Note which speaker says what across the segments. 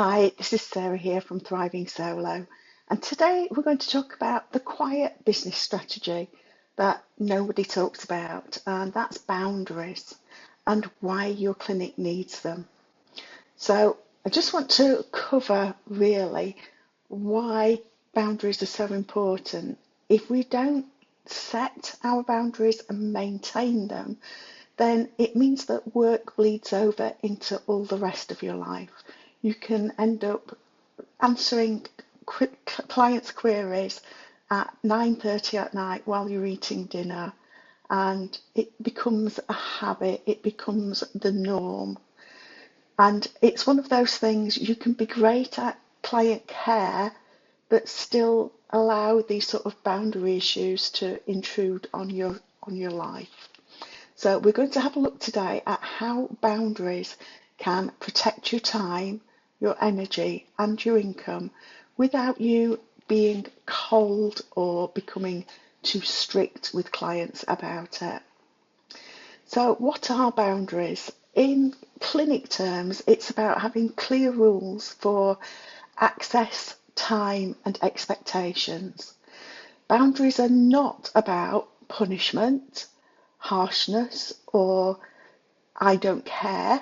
Speaker 1: Hi, this is Sarah here from Thriving Solo, and today we're going to talk about the quiet business strategy that nobody talks about, and that's boundaries and why your clinic needs them. So, I just want to cover really why boundaries are so important. If we don't set our boundaries and maintain them, then it means that work bleeds over into all the rest of your life. You can end up answering clients' queries at 9:30 at night while you're eating dinner, and it becomes a habit, it becomes the norm. And it's one of those things you can be great at client care, but still allow these sort of boundary issues to intrude on your life. So we're going to have a look today at how boundaries can protect your time, your energy and your income without you being cold or becoming too strict with clients about it. So what are boundaries? In clinic terms, it's about having clear rules for access, time and expectations. Boundaries are not about punishment, harshness, or I don't care.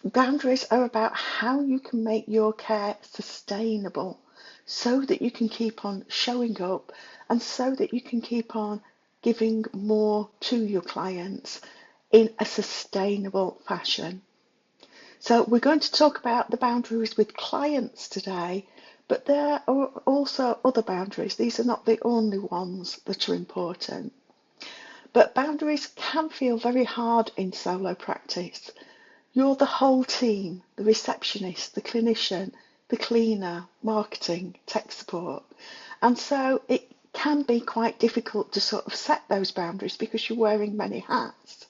Speaker 1: Boundaries are about how you can make your care sustainable so that you can keep on showing up and so that you can keep on giving more to your clients in a sustainable fashion. So we're going to talk about the boundaries with clients today, but there are also other boundaries. These are not the only ones that are important. But boundaries can feel very hard in solo practice. You're the whole team, the receptionist, the clinician, the cleaner, marketing, tech support. And so it can be quite difficult to sort of set those boundaries because you're wearing many hats.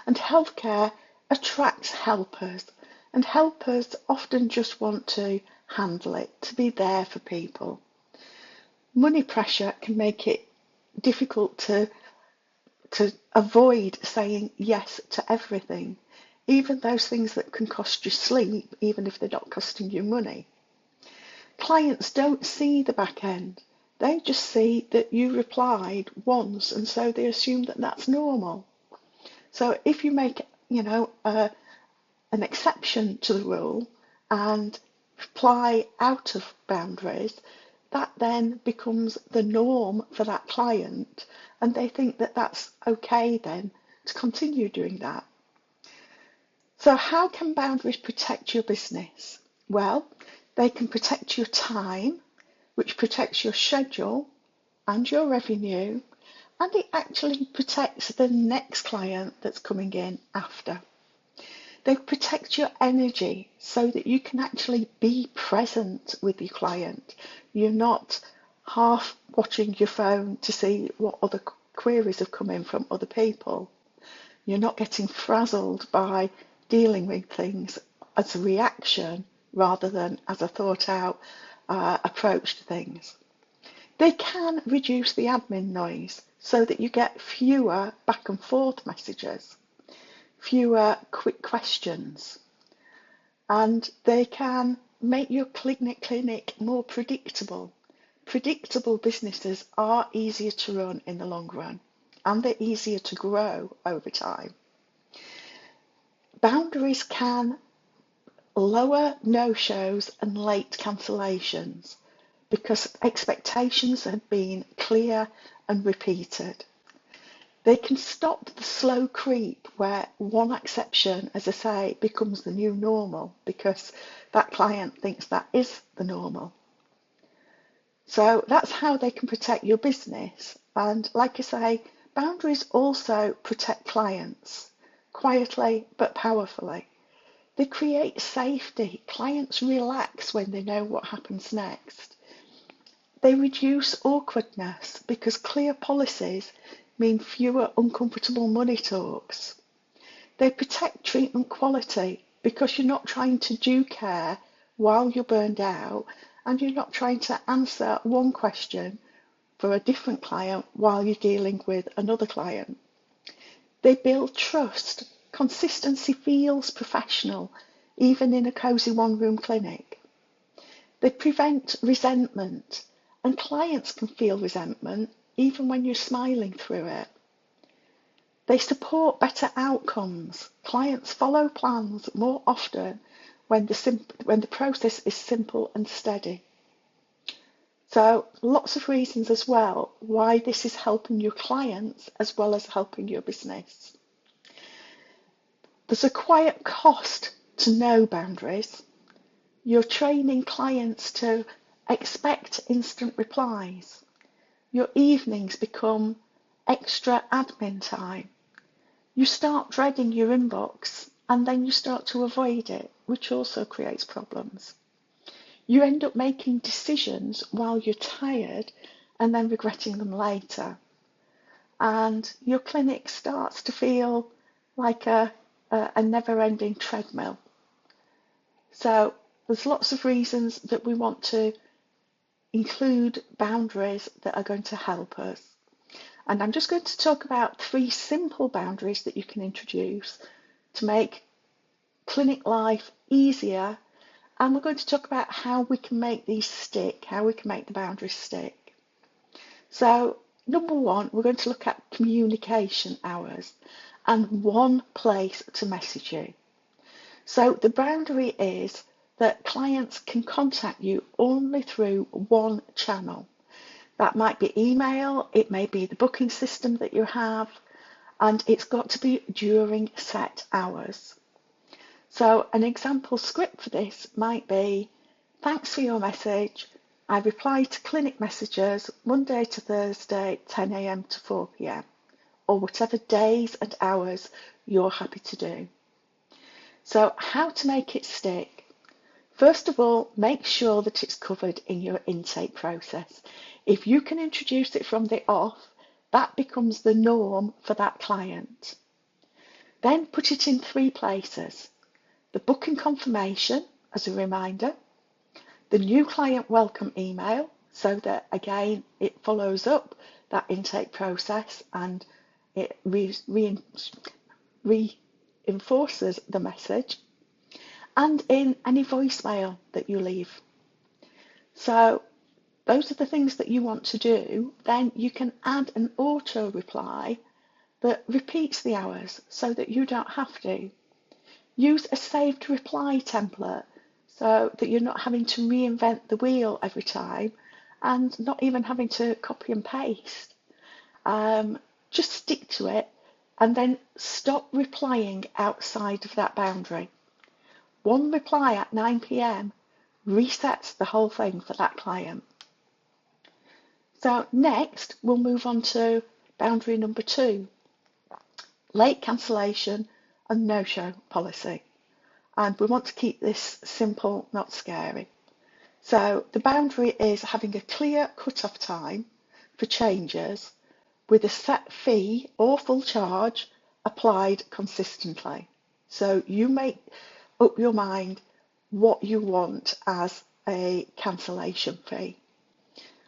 Speaker 1: And healthcare attracts helpers, and helpers often just want to handle it, to be there for people. Money pressure can make it difficult to avoid saying yes to everything, even those things that can cost you sleep, even if they're not costing you money. Clients don't see the back end. They just see that you replied once, and so they assume that that's normal. So if you make, an exception to the rule and fly out of boundaries, that then becomes the norm for that client, and they think that that's okay then to continue doing that. So how can boundaries protect your business? Well, they can protect your time, which protects your schedule and your revenue, and it actually protects the next client that's coming in after. They protect your energy so that you can actually be present with your client. You're not half watching your phone to see what other queries have come in from other people. You're not getting frazzled by dealing with things as a reaction rather than as a thought out approach to things. They can reduce the admin noise so that you get fewer back and forth messages, fewer quick questions, and they can make your clinic more predictable. Predictable businesses are easier to run in the long run, and they're easier to grow over time. Boundaries can lower no-shows and late cancellations because expectations have been clear and repeated. They can stop the slow creep where one exception, as I say, becomes the new normal because that client thinks that is the normal. So that's how they can protect your business. And like I say, boundaries also protect clients quietly but powerfully. They create safety. Clients relax when they know what happens next. They reduce awkwardness because clear policies mean fewer uncomfortable money talks. They protect treatment quality because you're not trying to do care while you're burned out, and you're not trying to answer one question for a different client while you're dealing with another client. They build trust. Consistency feels professional even in a cosy one-room clinic. They prevent resentment, and clients can feel resentment even when you're smiling through it. They support better outcomes. Clients follow plans more often when the process is simple and steady. So lots of reasons as well why this is helping your clients as well as helping your business. There's a quiet cost to know boundaries. You're training clients to expect instant replies. Your evenings become extra admin time. You start dreading your inbox and then you start to avoid it, which also creates problems. You end up making decisions while you're tired and then regretting them later. And your clinic starts to feel like a never-ending treadmill. So there's lots of reasons that we want to include boundaries that are going to help us. And I'm just going to talk about 3 simple boundaries that you can introduce to make clinic life easier. And we're going to talk about how we can make these stick, how we can make the boundaries stick. So, number 1, we're going to look at communication hours and one place to message you. So the boundary is that clients can contact you only through one channel. That might be email, it may be the booking system that you have, and it's got to be during set hours. So an example script for this might be, thanks for your message. I reply to clinic messages Monday to Thursday, 10 a.m. to 4 p.m, or whatever days and hours you're happy to do. So how to make it stick? First of all, make sure that it's covered in your intake process. If you can introduce it from the off, that becomes the norm for that client. Then put it in 3 places. The booking confirmation as a reminder, the new client welcome email, so that again it follows up that intake process and it reinforces the message, and in any voicemail that you leave. So those are the things that you want to do. Then you can add an auto reply that repeats the hours so that you don't have to. Use a saved reply template so that you're not having to reinvent the wheel every time and not even having to copy and paste. Just stick to it and then stop replying outside of that boundary. One reply at 9 p.m. resets the whole thing for that client. So next, we'll move on to boundary number 2, late cancellation and no-show policy. And we want to keep this simple, not scary. So the boundary is having a clear cut-off time for changes with a set fee or full charge applied consistently. So you make up your mind what you want as a cancellation fee.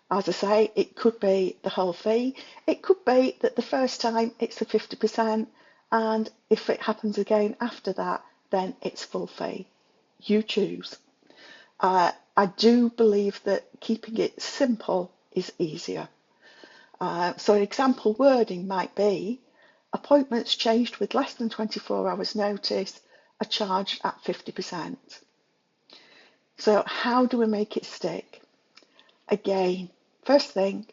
Speaker 1: As I say, it could be the whole fee. It could be that the first time it's a 50%, and if it happens again after that, then it's full fee. You choose. I do believe that keeping it simple is easier. So an example wording might be, appointments changed with less than 24 hours notice are charged at 50%. So how do we make it stick? Again, first thing,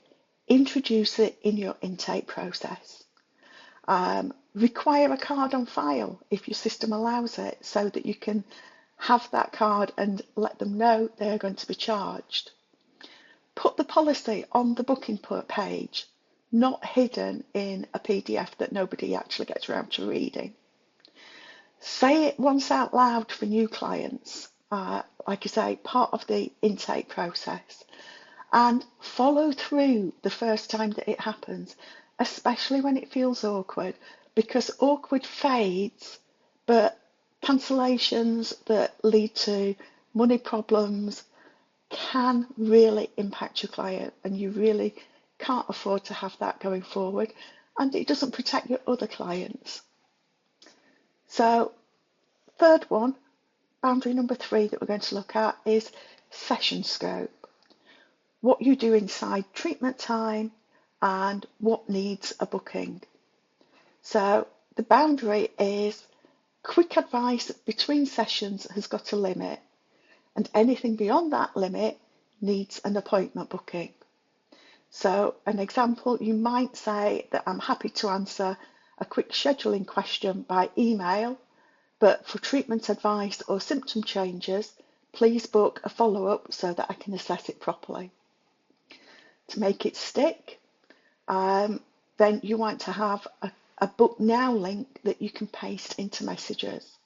Speaker 1: introduce it in your intake process. Require a card on file if your system allows it so that you can have that card and let them know they're going to be charged. Put the policy on the booking page, not hidden in a PDF that nobody actually gets around to reading. Say it once out loud for new clients, like I say, part of the intake process, and follow through the first time that it happens, especially when it feels awkward, because awkward fades, but cancellations that lead to money problems can really impact your client, and you really can't afford to have that going forward, and it doesn't protect your other clients. So, third one, Boundary number 3 that we're going to look at is session scope. What you do inside treatment time and what needs a booking. So the boundary is quick advice between sessions has got a limit, and anything beyond that limit needs an appointment booking. So an example, you might say that I'm happy to answer a quick scheduling question by email, but for treatment advice or symptom changes, please book a follow-up so that I can assess it properly. To make it stick, then you want to have a book now link that you can paste into messages.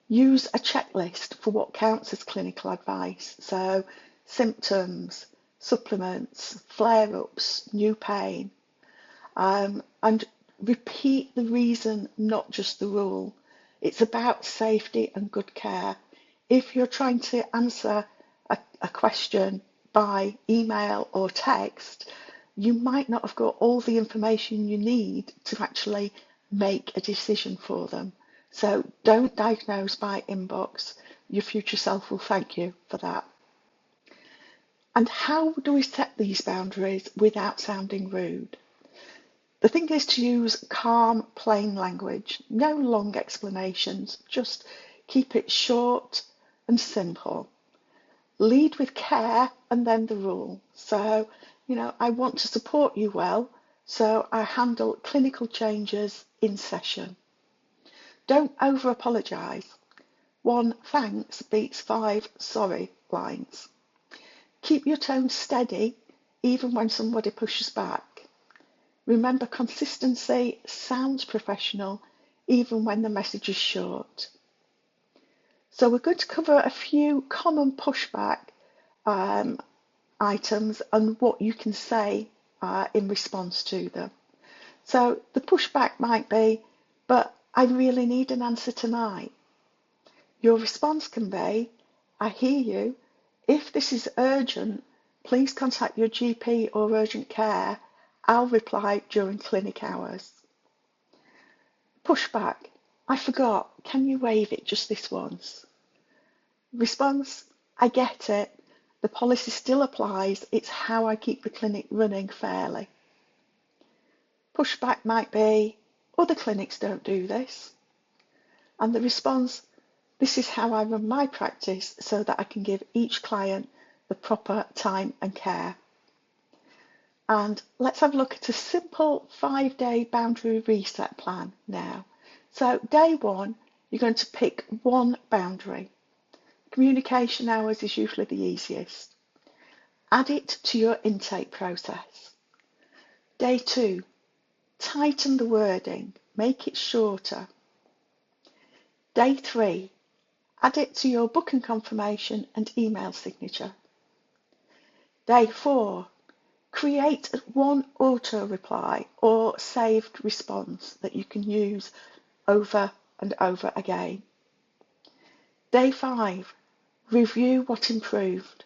Speaker 1: Use a checklist for what counts as clinical advice. So symptoms, supplements, flare-ups, new pain, and repeat the reason, not just the rule. It's about safety and good care. If you're trying to answer a question by email or text, you might not have got all the information you need to actually make a decision for them. So don't diagnose by inbox. Your future self will thank you for that. And how do we set these boundaries without sounding rude? The thing is to use calm, plain language, no long explanations, just keep it short and simple. Lead with care and then the rule. So, I want to support you well, so I handle clinical changes in session. Don't over apologise. 1 thanks beats 5 sorry lines. Keep your tone steady even when somebody pushes back. Remember, consistency sounds professional even when the message is short. So we're going to cover a few common pushback items and what you can say in response to them. So the pushback might be, but I really need an answer tonight. Your response can be, I hear you. If this is urgent, please contact your GP or urgent care. I'll reply during clinic hours. Pushback, I forgot. Can you waive it just this once? Response, I get it. The policy still applies. It's how I keep the clinic running fairly. Pushback might be, other clinics don't do this. And the response, this is how I run my practice so that I can give each client the proper time and care. And let's have a look at a simple 5-day boundary reset plan now. So day 1, you're going to pick one boundary. Communication hours is usually the easiest. Add it to your intake process. Day 2, tighten the wording, make it shorter. Day 3, add it to your booking confirmation and email signature. Day 4, create one auto reply or saved response that you can use over and over again. Day 5, review what improved.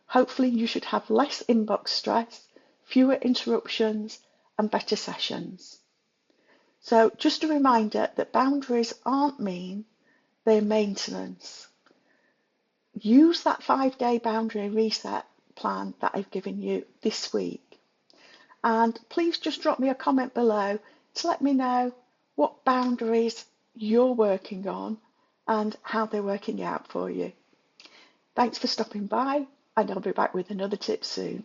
Speaker 1: Hopefully you should have less inbox stress, fewer interruptions and better sessions. So just a reminder that boundaries aren't mean, they're maintenance. Use that 5-day boundary reset plan that I've given you this week. And please just drop me a comment below to let me know what boundaries you're working on and how they're working out for you. Thanks for stopping by, and I'll be back with another tip soon.